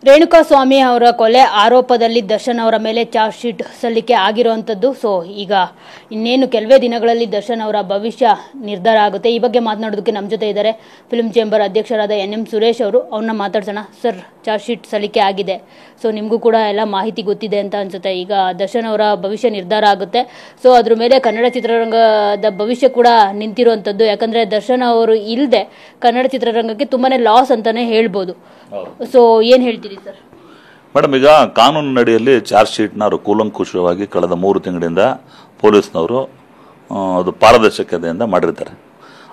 ರೇಣುಕಾಸ್ವಾಮಿ ಅವರ ಕೊಲೆ ಆರೋಪದಲ್ಲಿ ದರ್ಶನ್ ಅವರ ಮೇಲೆ ಚಾರ್ಜ್ ಶೀಟ್ ಸಲ್ಲಿಕೆ ಆಗಿರುವಂತದ್ದು. ಸೊ ಈಗ ಇನ್ನೇನು ಕೆಲವೇ ದಿನಗಳಲ್ಲಿ ದರ್ಶನ್ ಅವರ ಭವಿಷ್ಯ ನಿರ್ಧಾರ ಆಗುತ್ತೆ. ಈ ಬಗ್ಗೆ ಮಾತನಾಡೋದಕ್ಕೆ ನಮ್ಮ ಜೊತೆ ಇದ್ದಾರೆ ಫಿಲ್ಮ್ ಚೇಂಬರ್ ಅಧ್ಯಕ್ಷರಾದ NM ಸುರೇಶ್ ಅವರು. ಅವ್ರನ್ನ ಮಾತಾಡ್ಸೋಣ. ಸರ್, ಚಾರ್ಜ್ ಶೀಟ್ ಸಲ್ಲಿಕೆ ಆಗಿದೆ. ಸೊ ನಿಮಗೂ ಕೂಡ ಎಲ್ಲ ಮಾಹಿತಿ ಗೊತ್ತಿದೆ ಅಂತ ಅನ್ಸುತ್ತೆ. ಈಗ ದರ್ಶನ್ ಅವರ ಭವಿಷ್ಯ ನಿರ್ಧಾರ ಆಗುತ್ತೆ. ಸೊ ಅದ್ರ ಮೇಲೆ ಕನ್ನಡ ಚಿತ್ರರಂಗದ ಭವಿಷ್ಯ ಕೂಡ ನಿಂತಿರುವಂತದ್ದು. ಯಾಕಂದ್ರೆ ದರ್ಶನ್ ಅವರು ಇಲ್ಲದೆ ಕನ್ನಡ ಚಿತ್ರರಂಗಕ್ಕೆ ತುಂಬಾನೇ ಲಾಸ್ ಅಂತಾನೆ ಹೇಳ್ಬೋದು. ಸೊ ಏನ್ ಹೇಳ್ತೀರಿ ಸರ್? ಮೇಡಮ್, ಈಗ ಕಾನೂನಿನಡಿಯಲ್ಲಿ ಚಾರ್ಜ್ ಶೀಟ್ನ ಅವರು ಕೂಲಂಕುಷವಾಗಿ ಕಳೆದ 3 ತಿಂಗಳಿಂದ ಪೊಲೀಸ್ನವರು ಅದು ಪಾರದರ್ಶಕತೆಯಿಂದ ಮಾಡಿರ್ತಾರೆ.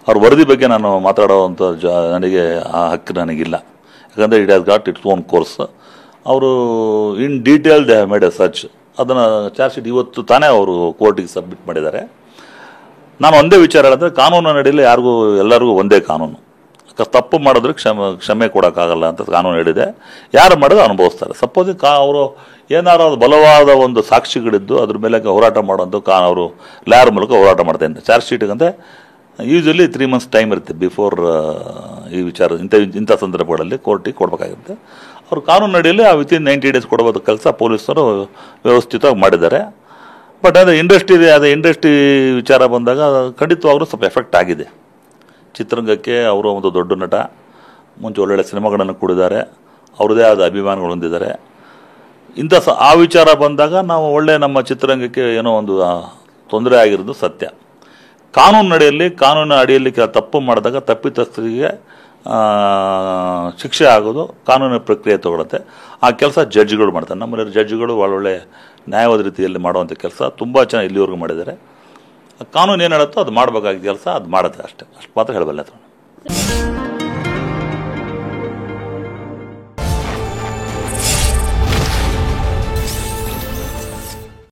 ಅವ್ರ ವರದಿ ಬಗ್ಗೆ ನಾನು ಮಾತಾಡುವಂಥ ನನಗೆ ಆ ಹಕ್ಕು ನನಗಿಲ್ಲ. ಯಾಕಂದರೆ it has got its own course. ಅವರು in detail they have made a search. ಅದನ್ನು ಚಾರ್ಜ್ ಶೀಟ್ ಇವತ್ತು ತಾನೇ ಅವರು ಕೋರ್ಟಿಗೆ ಸಬ್ಮಿಟ್ ಮಾಡಿದ್ದಾರೆ. ನಾನು ಒಂದೇ ವಿಚಾರ ಹೇಳಿದ್ರೆ, ಕಾನೂನಿನಡಿಯಲ್ಲಿ ಎಲ್ಲರಿಗೂ ಒಂದೇ ಕಾನೂನು. ತಪ್ಪು ಮಾಡಿದ್ರೆ ಕ್ಷಮೆ ಕೊಡೋಕ್ಕಾಗಲ್ಲ ಅಂತ ಕಾನೂನು ಹೇಳಿದೆ. ಯಾರು ಮಾಡಿದ್ರೆ ಅನುಭವಿಸ್ತಾರೆ. ಸಪೋಸ್ ಅವರು ಏನಾರು ಅದು ಬಲವಾದ ಒಂದು ಸಾಕ್ಷಿಗಳಿದ್ದು ಅದ್ರ ಮೇಲೆ ಹೋರಾಟ ಮಾಡೋದು ಅವರು ಲಾಯರ್ ಮೂಲಕ ಹೋರಾಟ ಮಾಡ್ತಾರೆ. ಚಾರ್ಜ್ ಶೀಟ್ಗಂತೆ ಯೂಶಲಿ 3 months ಟೈಮ್ ಇರುತ್ತೆ ಬಿಫೋರ್ ಈ ವಿಚಾರ ಇಂಥ ಸಂದರ್ಭಗಳಲ್ಲಿ ಕೋರ್ಟಿಗೆ ಕೊಡಬೇಕಾಗಿರುತ್ತೆ. ಅವರು ಕಾನೂನು ಅಡಿಯಲ್ಲಿ ವಿತಿನ್ 90 days ಕೊಡಬಹುದು ಕೆಲಸ ಪೊಲೀಸರು ವ್ಯವಸ್ಥಿತವಾಗಿ ಮಾಡಿದ್ದಾರೆ. ಬಟ್ ಅದು ಇಂಡಸ್ಟ್ರಿ ವಿಚಾರ ಬಂದಾಗ ಖಂಡಿತವಾಗ್ಲೂ ಸ್ವಲ್ಪ ಎಫೆಕ್ಟ್ ಆಗಿದೆ. ಚಿತ್ರರಂಗಕ್ಕೆ ಅವರು ಒಂದು ದೊಡ್ಡ ನಟ, ಮುಂಚೆ ಒಳ್ಳೊಳ್ಳೆ ಸಿನಿಮಾಗಳನ್ನು ಕೊಡಿದ್ದಾರೆ, ಅವ್ರದ್ದೇ ಆದ ಅಭಿಮಾನಿಗಳು ಹೊಂದಿದ್ದಾರೆ. ಆ ವಿಚಾರ ಬಂದಾಗ ನಾವು ನಮ್ಮ ಚಿತ್ರರಂಗಕ್ಕೆ ಏನೋ ಒಂದು ತೊಂದರೆ ಆಗಿರೋದು ಸತ್ಯ. ಕಾನೂನು ಅಡಿಯಲ್ಲಿ ತಪ್ಪು ಮಾಡಿದಾಗ ತಪ್ಪಿತಸ್ಥರಿಗೆ ಶಿಕ್ಷೆ ಆಗೋದು ಕಾನೂನಿನ ಪ್ರಕ್ರಿಯೆ ತಗೊಳುತ್ತೆ. ಆ ಕೆಲಸ ಜಡ್ಜ್ಗಳು ಮಾಡ್ತಾರೆ. ನಮ್ಮಲ್ಲಿ ಜಡ್ಜ್ಗಳು ಒಳ್ಳೊಳ್ಳೆ ನ್ಯಾಯವಾದ ರೀತಿಯಲ್ಲಿ ಮಾಡುವಂಥ ಕೆಲಸ ತುಂಬ ಚೆನ್ನಾಗಿ ಇಲ್ಲಿವರೆಗೂ ಮಾಡಿದ್ದಾರೆ. ಕಾನೂನು ಏನು ಹೇಳುತ್ತೋ ಅದು ಮಾಡಬೇಕಾದ ಕೆಲಸ ಅದು ಮಾಡುತ್ತೆ. ಅಷ್ಟು ಮಾತ್ರ ಹೇಳಬಲ್ಲೆ.